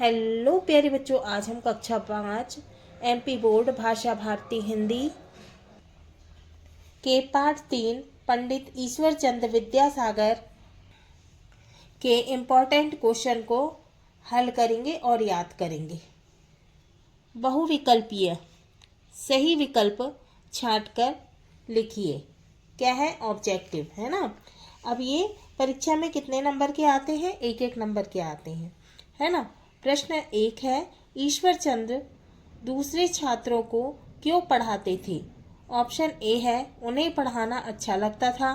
Hello प्यारे बच्चों, आज हम कक्षा 5 एमपी बोर्ड भाषा भारती हिंदी के पाठ 3 पंडित ईश्वर चंद्र विद्यासागर के इम्पोर्टेंट क्वेश्चन को हल करेंगे और याद करेंगे। बहुविकल्पीय सही विकल्प छांटकर लिखिए। क्या है? ऑब्जेक्टिव है ना। अब ये परीक्षा में कितने नंबर के आते हैं? एक एक नंबर के आते हैं, है ना। प्रश्न 1 है, ईश्वर चंद्र दूसरे छात्रों को क्यों पढ़ाते थे? ऑप्शन ए है, उन्हें पढ़ाना अच्छा लगता था।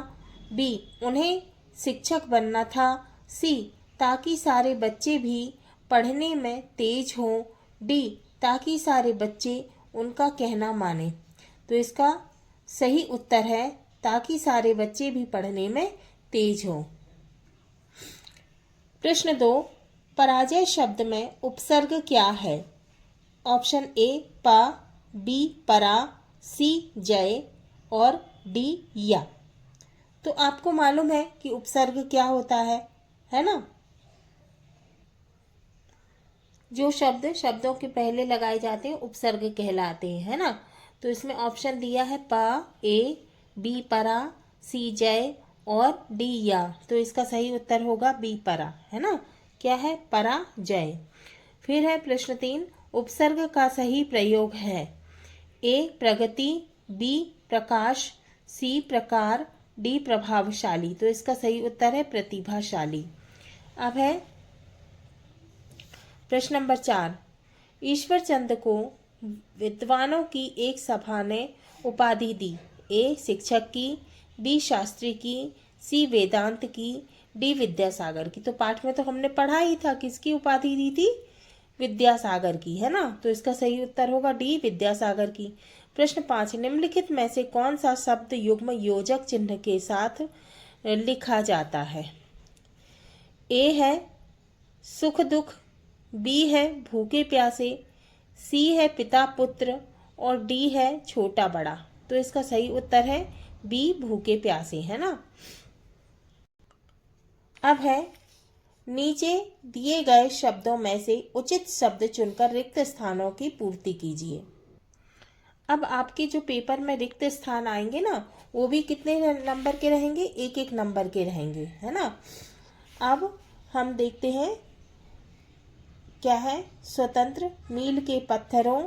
बी, उन्हें शिक्षक बनना था। सी, ताकि सारे बच्चे भी पढ़ने में तेज हों। डी, ताकि सारे बच्चे उनका कहना माने। तो इसका सही उत्तर है ताकि सारे बच्चे भी पढ़ने में तेज हों। प्रश्न 2, पराजय शब्द में उपसर्ग क्या है? ऑप्शन ए प, बी परा, सी जय और डी या। तो आपको मालूम है कि उपसर्ग क्या होता है ना। जो शब्द शब्दों के पहले लगाए जाते हैं उपसर्ग कहलाते हैं, है ना। तो इसमें ऑप्शन दिया है प ए, बी परा, सी जय और डी या। तो इसका सही उत्तर होगा बी परा, है ना। क्या है? परा जय। फिर है प्रश्न 3, उपसर्ग का सही प्रयोग है। ए प्रगति, बी प्रकाश, सी प्रकार, डी प्रभावशाली। तो इसका सही उत्तर है प्रतिभाशाली। अब है प्रश्न नंबर 4, ईश्वर चंद्र को विद्वानों की एक सभा ने उपाधि दी। ए शिक्षक की, बी शास्त्री की, सी वेदांत की, डी विद्यासागर की। तो पाठ में तो हमने पढ़ा ही था, किसकी उपाधि दी थी? विद्यासागर की, है ना। तो इसका सही उत्तर होगा डी विद्यासागर की। प्रश्न 5, निम्नलिखित में से कौन सा शब्द युग्म योजक चिन्ह के साथ लिखा जाता है? ए है सुख दुख, बी है भूखे प्यासे, सी है पिता पुत्र और डी है छोटा बड़ा। तो इसका सही उत्तर है बी भूखे प्यासे, है ना। अब है, नीचे दिए गए शब्दों में से उचित शब्द चुनकर रिक्त स्थानों की पूर्ति कीजिए। अब आपके जो पेपर में रिक्त स्थान आएंगे ना, वो भी कितने नंबर के रहेंगे? एक एक नंबर के रहेंगे, है ना। अब हम देखते हैं क्या है। स्वतंत्र, मील के पत्थरों,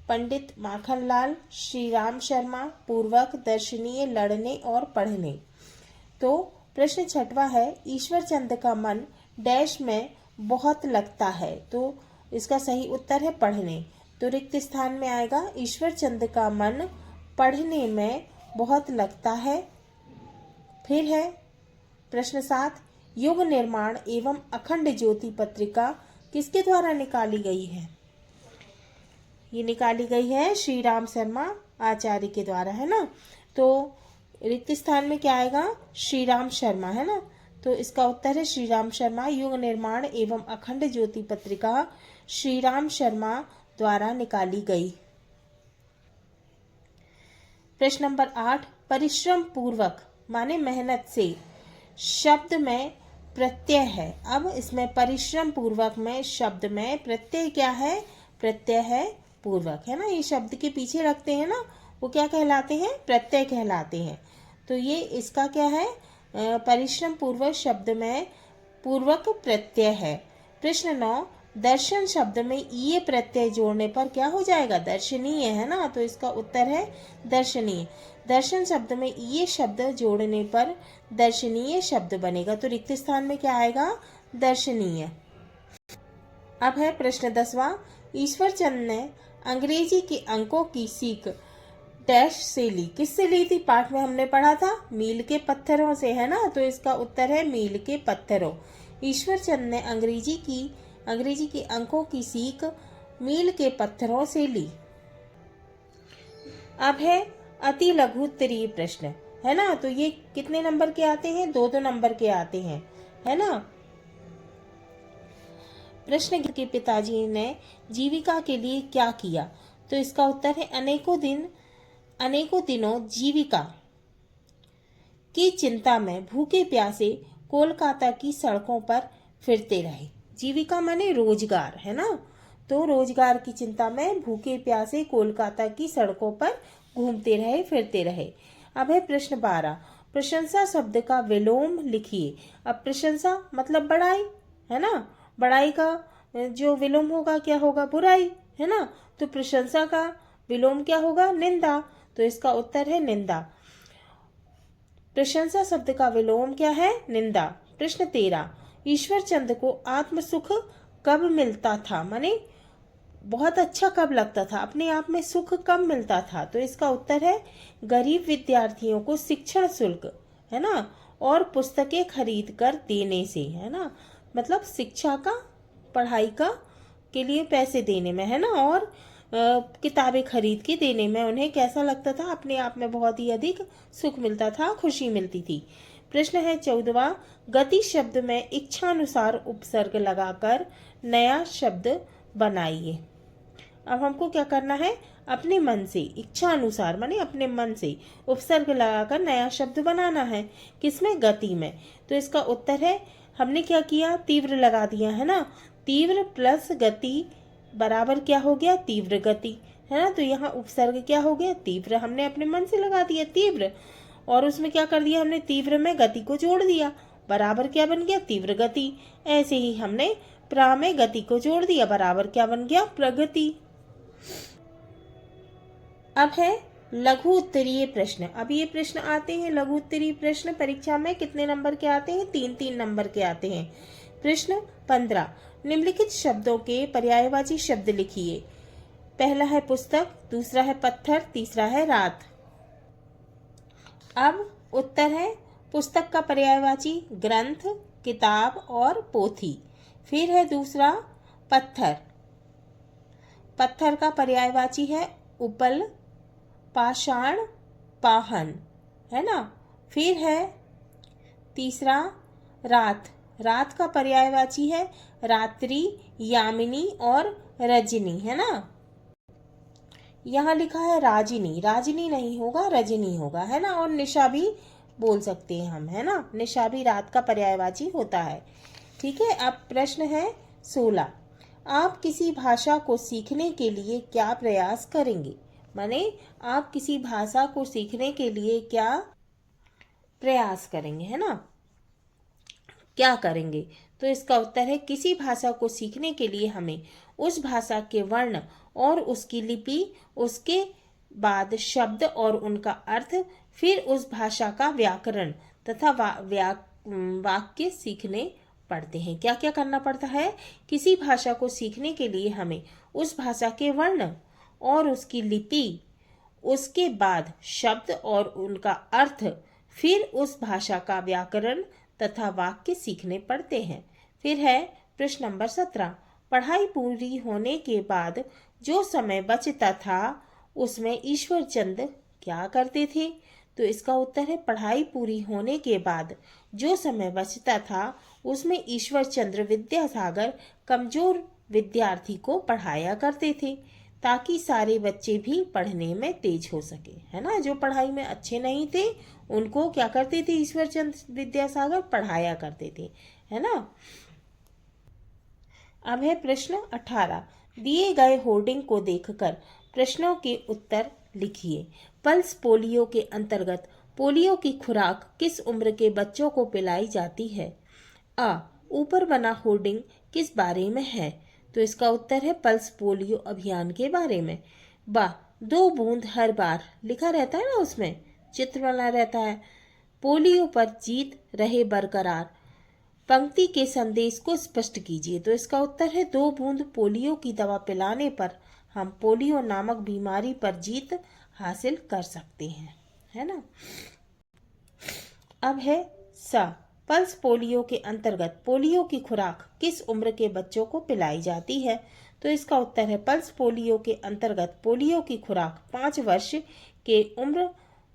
पंडित माखनलाल, श्री राम शर्मा, पूर्वक, दर्शनीय, लड़ने और पढ़ने। तो प्रश्न 6वां है, ईश्वर चंद्र का मन डैश में बहुत लगता है। तो इसका सही उत्तर है पढ़ने। तो रिक्त स्थान में आएगा, ईश्वर चंद्र का मन पढ़ने में बहुत लगता है। फिर है प्रश्न 7, युग निर्माण एवं अखंड ज्योति पत्रिका किसके द्वारा निकाली गई है? ये निकाली गई है श्री राम शर्मा आचार्य के द्वारा, है ना। तो रिक्त स्थान में क्या आएगा? श्री राम शर्मा, है ना। तो इसका उत्तर है श्री राम शर्मा। युग निर्माण एवं अखंड ज्योति पत्रिका श्री राम शर्मा द्वारा निकाली गई। प्रश्न नंबर 8, परिश्रम पूर्वक माने मेहनत से शब्द में प्रत्यय है। अब इसमें परिश्रम पूर्वक में शब्द में प्रत्यय क्या है? प्रत्यय है पूर्वक, है ना। ये शब्द के पीछे रखते हैं ना, वो क्या कहलाते हैं? प्रत्यय कहलाते हैं। तो ये इसका क्या है? परिश्रम पूर्वक शब्द में पूर्वक प्रत्यय है। प्रश्न 9, दर्शन शब्द में ये प्रत्यय जोड़ने पर क्या हो जाएगा? दर्शनीय, है ना। तो इसका उत्तर है दर्शनीय। दर्शन शब्द में ये शब्द जोड़ने पर दर्शनीय शब्द बनेगा। तो रिक्त स्थान में क्या आएगा? दर्शनीय। अब है प्रश्न 10वां, ईश्वर चंद्र ने अंग्रेजी के अंकों की सीख डैश से ली। किससे ली थी? पाठ में हमने पढ़ा था मील के पत्थरों से, है ना। तो इसका उत्तर है मील के पत्थरों। ईश्वर चंद्र ने अंग्रेजी के अंकों की सीख मील के पत्थरों से ली। अब है अति लघु उत्तरीय प्रश्न, है ना। तो ये कितने नंबर के आते हैं? 2-2 नंबर के आते हैं, है ना। प्रश्न के पिताजी ने जीविका के लिए क्या किया? तो इसका उत्तर है अनेकों दिनों जीविका की चिंता में भूखे प्यासे कोलकाता की सड़कों पर फिरते रहे। जीविका माने रोजगार, है ना। तो रोजगार की चिंता में भूखे प्यासे कोलकाता की सड़कों पर घूमते रहे फिरते रहे। अब है प्रश्न 12, प्रशंसा शब्द का विलोम लिखिए। अब प्रशंसा मतलब बड़ाई, है ना। बड़ाई का जो विलोम होगा क्या होगा, बुराई, है ना। तो प्रशंसा का विलोम क्या होगा, निंदा। तो इसका उत्तर है निंदा। प्रशंसा शब्द का विलोम क्या है, निंदा। प्रश्न 13, ईश्वर चंद्र को आत्म सुख कब मिलता था, माने बहुत अच्छा कब लगता था, अपने आप में सुख कब मिलता था। तो इसका उत्तर है गरीब विद्यार्थियों को शिक्षण शुल्क, है ना, और पुस्तकें खरीद कर देने से, है ना। मतलब शिक्षा का, पढ़ाई का के लिए पैसे देने में, है ना, और किताबें खरीद के देने में उन्हें कैसा लगता था, अपने आप में बहुत ही अधिक सुख मिलता था, खुशी मिलती थी। प्रश्न है 14, गति शब्द में इच्छानुसार उपसर्ग लगाकर नया शब्द बनाइए। अब हमको क्या करना है, अपने मन से, इच्छा अनुसार माने अपने मन से उपसर्ग लगाकर नया शब्द बनाना है। किसमें, गति में। तो इसका उत्तर है, हमने क्या किया, तीव्र लगा दिया, है ना। तीव्र प्लस गति बराबर क्या हो गया, तीव्र गति, है ना। तो यहाँ उपसर्ग क्या हो गया, तीव्र, हमने अपने मन से लगा दिया तीव्र, और उसमें क्या कर दिया हमने, तीव्र में गति को जोड़ दिया, बराबर क्या बन गया, तीव्र गति। ऐसे ही हमने प्रा में गति को जोड़ दिया, बराबर क्या बन गया, प्रगति। अब है लघु उत्तरीय प्रश्न। अब ये प्रश्न आते हैं, लघु उत्तरीय प्रश्न परीक्षा में कितने नंबर के आते हैं, 3-3 नंबर के आते हैं। प्रश्न 15, निम्नलिखित शब्दों के पर्यायवाची शब्द लिखिए। पहला है पुस्तक, दूसरा है पत्थर, तीसरा है रात। अब उत्तर है, पुस्तक का पर्यायवाची ग्रंथ, किताब और पोथी। फिर है दूसरा पत्थर, पत्थर का पर्यायवाची है उपल, पाषाण, पाहन, है ना। फिर है तीसरा रात, रात का पर्यायवाची है रात्रि, यामिनी और रजनी, है ना। यहाँ लिखा है राजिनी, राजिनी नहीं होगा, रजनी होगा, है ना। और निशा भी बोल सकते हैं हम, है ना, निशा भी रात का पर्यायवाची होता है। ठीक है। अब प्रश्न है 16, आप किसी भाषा को सीखने के लिए क्या प्रयास करेंगे, माने आप किसी भाषा को सीखने के लिए क्या प्रयास करेंगे, है ना, क्या करेंगे। तो इसका उत्तर है, किसी भाषा को सीखने के लिए हमें उस भाषा के वर्ण और उसकी लिपि, उसके बाद शब्द और उनका अर्थ, फिर उस भाषा का व्याकरण तथा वाक्य सीखने पड़ते हैं। क्या क्या करना पड़ता है, किसी भाषा को सीखने के लिए हमें उस भाषा के वर्ण और उसकी लिपि, उसके बाद शब्द और उनका अर्थ, फिर उस भाषा का व्याकरण तथा वाक्य सीखने पड़ते हैं। फिर है प्रश्न नंबर 17, पढ़ाई पूरी होने के बाद जो समय बचता था उसमें ईश्वर चंद क्या करते थे। तो इसका उत्तर है, पढ़ाई पूरी होने के बाद जो समय बचता था उसमें ईश्वर चंद्र विद्यासागर कमजोर विद्यार्थी को पढ़ाया करते थे, ताकि सारे बच्चे भी पढ़ने में तेज हो सके, है ना। जो पढ़ाई में अच्छे नहीं थे उनको क्या करते थे, ईश्वर चंद्र विद्यासागर पढ़ाया करते थे, है ना। अब है प्रश्न 18, दिए गए होर्डिंग को देखकर प्रश्नों के उत्तर लिखिए। पल्स पोलियो के अंतर्गत पोलियो की खुराक किस उम्र के बच्चों को पिलाई जाती है। आ, ऊपर बना होर्डिंग किस बारे में है। तो इसका उत्तर है पल्स पोलियो अभियान के बारे में। बा, 2 बूंद हर बार लिखा रहता है ना, उसमें चित्र बना रहता है। पोलियो पर जीत रहे बरकरार, पंक्ति के संदेश को स्पष्ट कीजिए। तो इसका उत्तर है, 2 बूंद पोलियो की दवा पिलाने पर हम पोलियो नामक बीमारी पर जीत हासिल कर सकते हैं, है ना। अब है सा, पल्स पोलियो के अंतर्गत पोलियो की खुराक किस उम्र के बच्चों को पिलाई जाती है। तो इसका उत्तर है, पल्स पोलियो के अंतर्गत पोलियो की खुराक 5 वर्ष के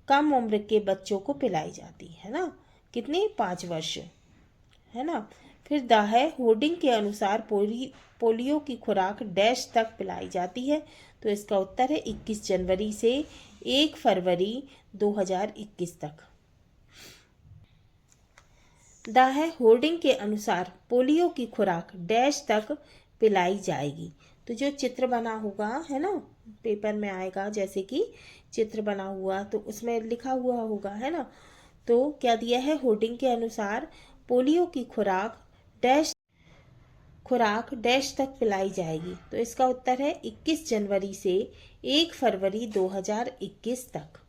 कम उम्र के बच्चों को पिलाई जाती है ना। कितने, 5 वर्ष, है ना। फिर द है, होर्डिंग के अनुसार पोलियो की खुराक डैश तक पिलाई जाती है। तो इसका उत्तर है 21 जनवरी से 1 फरवरी 2021 तक। दा है होर्डिंग के अनुसार पोलियो की खुराक डैश तक पिलाई जाएगी। तो जो चित्र बना होगा है ना, पेपर में आएगा, जैसे कि चित्र बना हुआ तो उसमें लिखा हुआ होगा, है ना। तो क्या दिया है, होर्डिंग के अनुसार पोलियो की खुराक डैश तक पिलाई जाएगी। तो इसका उत्तर है 21 जनवरी से 1 फरवरी 2021 तक।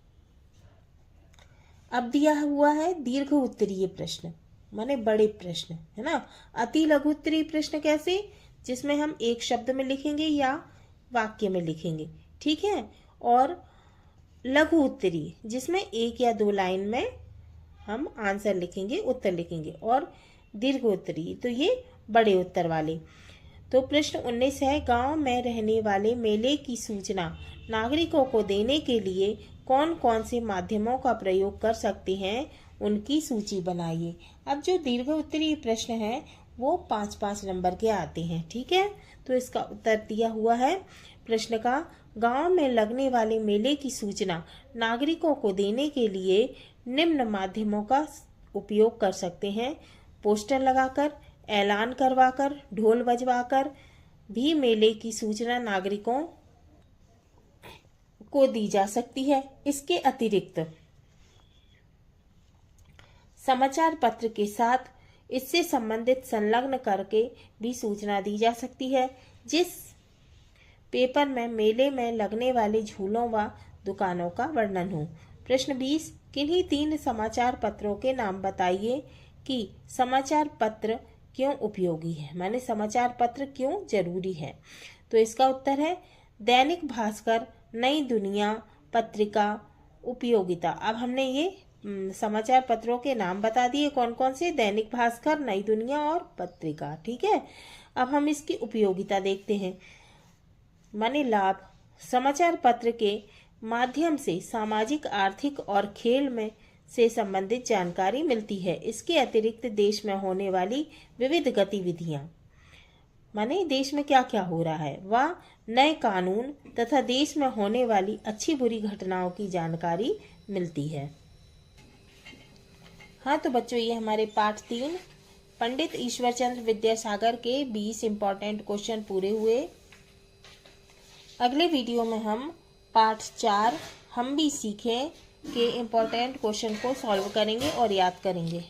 अब दिया हुआ है दीर्घ उत्तरीय प्रश्न, माने बड़े प्रश्न, है ना। अति लघु उत्तरीय प्रश्न कैसे, जिसमें हम एक शब्द में लिखेंगे या वाक्य में लिखेंगे, ठीक है। और लघु उत्तरीय जिसमें एक या दो लाइन में हम आंसर लिखेंगे, उत्तर लिखेंगे। और दीर्घ उत्तरीय तो ये बड़े उत्तर वाले। तो प्रश्न 19 है, गांव में रहने वाले मेले की सूचना नागरिकों को देने के लिए कौन कौन से माध्यमों का प्रयोग कर सकते हैं, उनकी सूची बनाइए। अब जो दीर्घ उत्तरीय प्रश्न है वो 5-5 नंबर के आते हैं, ठीक है। तो इसका उत्तर दिया हुआ है प्रश्न का, गांव में लगने वाले मेले की सूचना नागरिकों को देने के लिए निम्न माध्यमों का उपयोग कर सकते हैं। पोस्टर लगाकर, ऐलान करवाकर, ढोल बजवाकर भी मेले की सूचना नागरिकों को दी जा सकती है। इसके अतिरिक्त समाचार पत्र के साथ इससे संबंधित संलग्न करके भी सूचना दी जा सकती है, जिस पेपर में मेले में लगने वाले झूलों व दुकानों का वर्णन हो। प्रश्न 20, किन्हीं 3 समाचार पत्रों के नाम बताइए कि समाचार पत्र क्यों उपयोगी है, माने समाचार पत्र क्यों जरूरी है। तो इसका उत्तर है दैनिक भास्कर, नई दुनिया, पत्रिका, उपयोगिता। अब हमने ये समाचार पत्रों के नाम बता दिए, कौन कौन से, दैनिक भास्कर, नई दुनिया और पत्रिका, ठीक है। अब हम इसकी उपयोगिता देखते हैं, माने लाभ। समाचार पत्र के माध्यम से सामाजिक, आर्थिक और खेल में से संबंधित जानकारी मिलती है। इसके अतिरिक्त देश में होने वाली विविध गतिविधियां, माने देश में क्या क्या हो रहा है, वह नए कानून तथा देश में होने वाली अच्छी बुरी घटनाओं की जानकारी मिलती है। हाँ तो बच्चों, ये हमारे पाठ 3 पंडित ईश्वरचंद्र विद्यासागर के 20 इम्पोर्टेंट क्वेश्चन पूरे हुए। अगले वीडियो में हम पाठ 4 हम भी सीखें के इम्पोर्टेंट क्वेश्चन को सॉल्व करेंगे और याद करेंगे।